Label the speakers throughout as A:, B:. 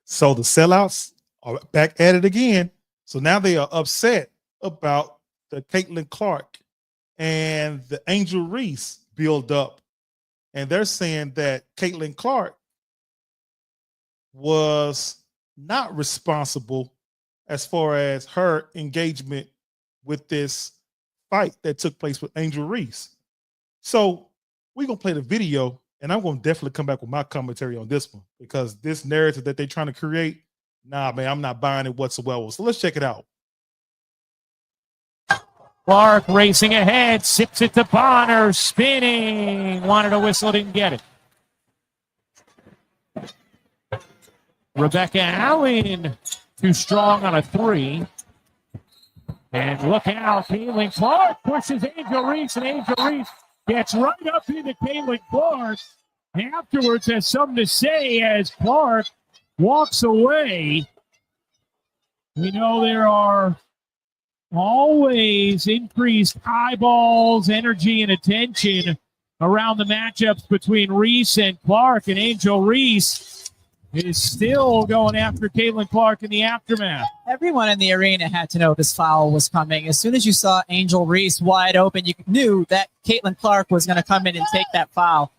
A: So the sellouts are back at it again. So now they are upset about the Caitlin Clark and the Angel Reese build up. And they're saying that Caitlin Clark was not responsible as far as her engagement with this fight that took place with Angel Reese. So we're gonna play the video, and I'm gonna definitely come back with my commentary on this one because this narrative that they're trying to create, nah, man, I'm not buying it whatsoever. So let's check it out.
B: Clark racing ahead, sips it to Bonner, spinning. Wanted a whistle, didn't get it. Rebecca Allen, too strong on a 3. And look out, Caitlin Clark pushes Angel Reese, and Angel Reese gets right up into Caitlin Clark. Afterwards has something to say as Clark walks away. We know there are always increased eyeballs, energy, and attention around the matchups between Reese and Clark, and Angel Reese is still going after Caitlin Clark in the aftermath.
C: Everyone in the arena had to know this foul was coming. As soon as you saw Angel Reese wide open, you knew that Caitlin Clark was going to come in and take that foul.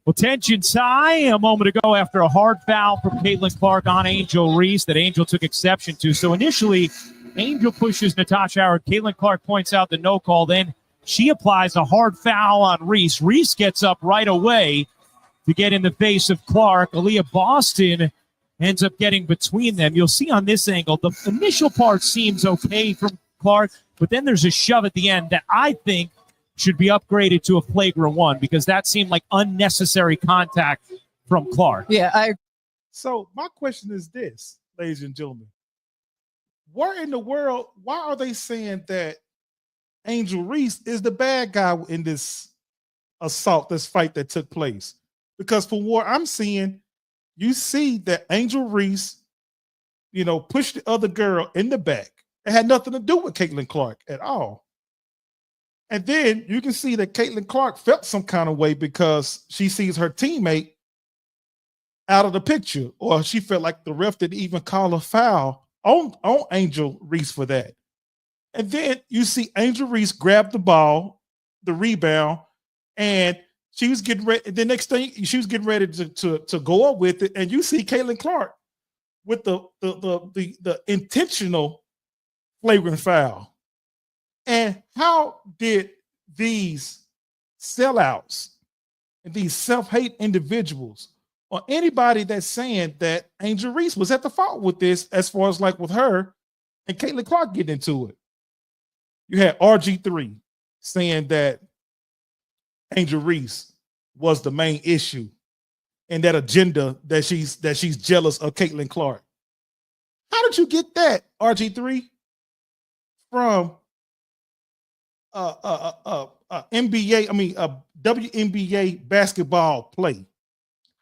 B: Well, tension's high a moment ago after a hard foul from Caitlin Clark on Angel Reese that Angel took exception to. So initially, Angel pushes Natasha Howard. Caitlin Clark points out the no call. Then she applies a hard foul on Reese. Reese gets up right away to get in the face of Clark. Aaliyah Boston ends up getting between them. You'll see on this angle, the initial part seems okay from Clark, but then there's a shove at the end that I think should be upgraded to a flagrant 1 because that seemed like unnecessary contact from Clark.
C: Yeah,
A: So my question is this, ladies and gentlemen. Where in the world, why are they saying that Angel Reese is the bad guy in this assault, this fight that took place? Because from what I'm seeing, you see that Angel Reese, pushed the other girl in the back. It had nothing to do with Caitlin Clark at all. And then you can see that Caitlin Clark felt some kind of way because she sees her teammate out of the picture, or she felt like the ref didn't even call a foul on Angel Reese for that. And then you see Angel Reese grab the ball, the rebound, and she was getting ready. The next thing she was getting ready to go up with it, and you see Caitlin Clark with the intentional flagrant foul. And how did these sellouts and these self-hate individuals or anybody that's saying that Angel Reese was at the fault with this, as far as like with her and Caitlin Clark getting into it? You had RG3 saying that Angel Reese was the main issue and that agenda that she's jealous of Caitlin Clark. How did you get that, RG3, from WNBA basketball play?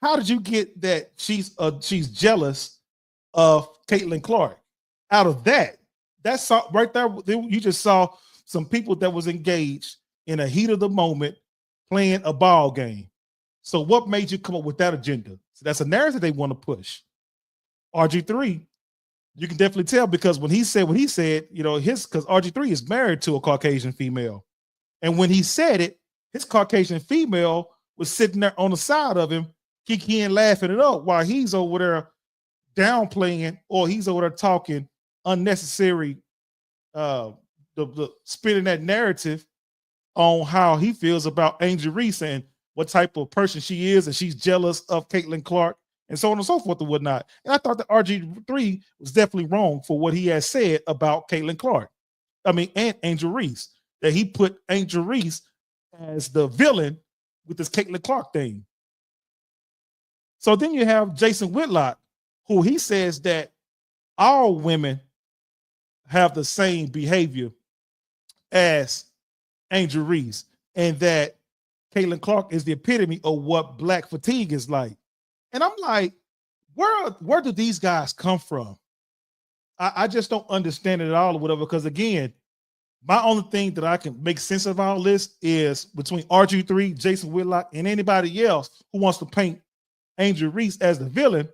A: How did you get that she's jealous of Caitlin Clark? Out of that, that's right there. You just saw some people that was engaged in a heat of the moment playing a ball game. So what made you come up with that agenda? So that's a narrative they want to push. RG3, you can definitely tell because when he said what he said, because RG3 is married to a Caucasian female. And when he said it, his Caucasian female was sitting there on the side of him, kikiing, laughing it up while he's over there downplaying, or he's over there talking unnecessary, the spinning that narrative on how he feels about Angel Reese and what type of person she is, and she's jealous of Caitlin Clark, and so on and so forth and whatnot. And I thought that RG3 was definitely wrong for what he has said about Caitlin Clark. And Angel Reese, that he put Angel Reese as the villain with this Caitlin Clark thing. So then you have Jason Whitlock, who he says that all women have the same behavior as Angel Reese, and that Caitlin Clark is the epitome of what black fatigue is like. And I'm like, where do these guys come from? I just don't understand it at all or whatever, because again, my only thing that I can make sense of all this is between RG3, Jason Whitlock, and anybody else who wants to paint Angel Reese as the villain.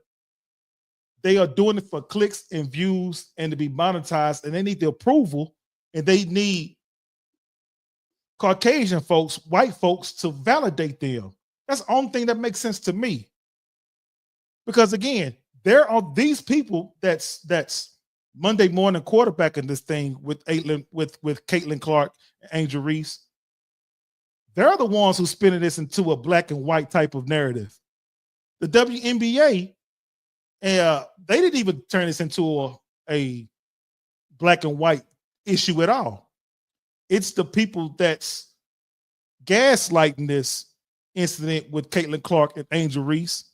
A: they are doing it for clicks and views and to be monetized, and they need the approval, and they need Caucasian folks, white folks to validate them. That's the only thing that makes sense to me. Because again, there are these people that's Monday morning quarterbacking this thing with Caitlin Clark and Angel Reese. They're the ones who spinning this into a black and white type of narrative. The WNBA, they didn't even turn this into a black and white issue at all. It's the people that's gaslighting this incident with Caitlin Clark and Angel Reese,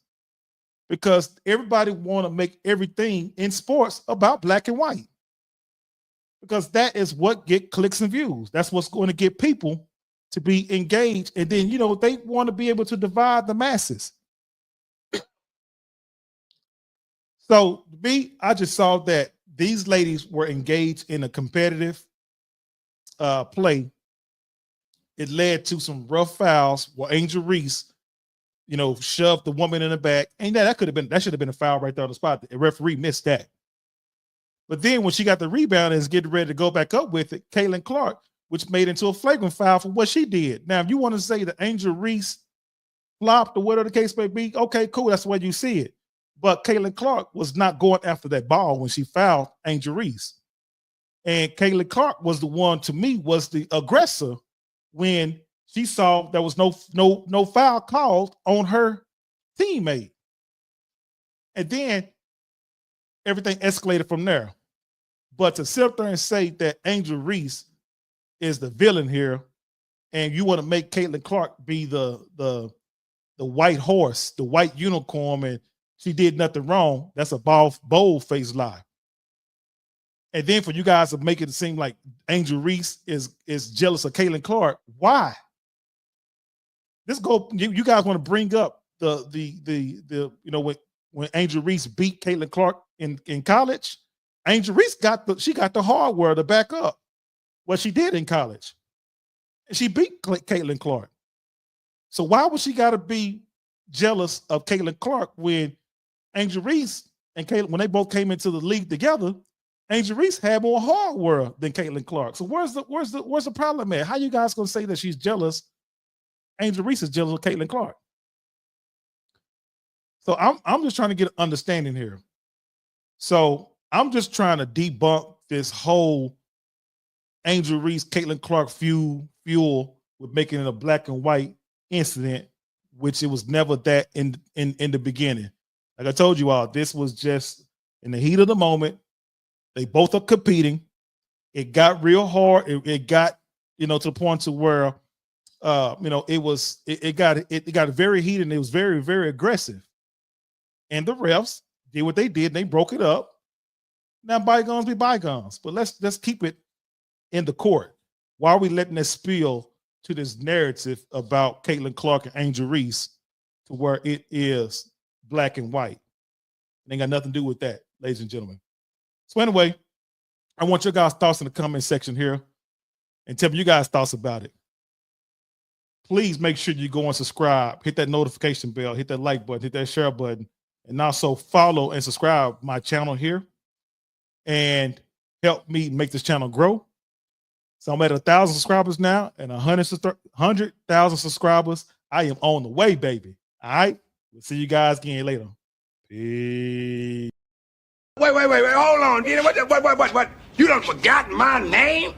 A: because everybody want to make everything in sports about black and white, because that is what get clicks and views. That's what's going to get people to be engaged. And then, they want to be able to divide the masses. So I just saw that these ladies were engaged in a competitive play. It led to some rough fouls where Angel Reese, shoved the woman in the back. And that should have been a foul right there on the spot. The referee missed that. But then when she got the rebound and is getting ready to go back up with it, Caitlin Clark, which made into a flagrant foul for what she did. Now, if you want to say that Angel Reese flopped or whatever the case may be, okay, cool. That's the way you see it. But Caitlin Clark was not going after that ball when she fouled Angel Reese. And Caitlin Clark was the one, to me, was the aggressor when she saw there was no foul called on her teammate. And then everything escalated from there. But to sit up there and say that Angel Reese is the villain here, and you want to make Caitlin Clark be the white horse, the white unicorn, and she did nothing wrong, that's a bold-faced lie. And then for you guys to make it seem like Angel Reese is jealous of Caitlin Clark, why? You guys want to bring up when Angel Reese beat Caitlin Clark in college. Angel Reese got the hardware to back up what she did in college, and she beat Caitlin Clark. So why would she got to be jealous of Caitlin Clark when Angel Reese and Caitlin, when they both came into the league together, Angel Reese had more hardware than Caitlin Clark. So where's the problem at? How you guys gonna say that she's jealous? Angel Reese is jealous of Caitlin Clark. So I'm just trying to get an understanding here. So I'm just trying to debunk this whole Angel Reese, Caitlin Clark fuel with making it a black and white incident, which it was never that in the beginning. Like I told you all, this was just in the heat of the moment. They both are competing. It got real hard. It got, to the point to where, it got very heated, and it was very, very aggressive. And the refs did what they did. And they broke it up. Now bygones be bygones, but let's keep it in the court. Why are we letting this spill to this narrative about Caitlin Clark and Angel Reese to where it is black and white? It ain't got nothing to do with that, ladies and gentlemen. So anyway, I want your guys' thoughts in the comment section here, and tell me you guys' thoughts about it. Please make sure you go and subscribe, hit that notification bell, hit that like button, hit that share button, and also follow and subscribe my channel here and help me make this channel grow. So I'm at 1,000 subscribers now, and 100,000 subscribers. I am on the way, baby. All right. We'll see you guys again later. Peace.
D: Wait, hold on. What? You done forgotten my name?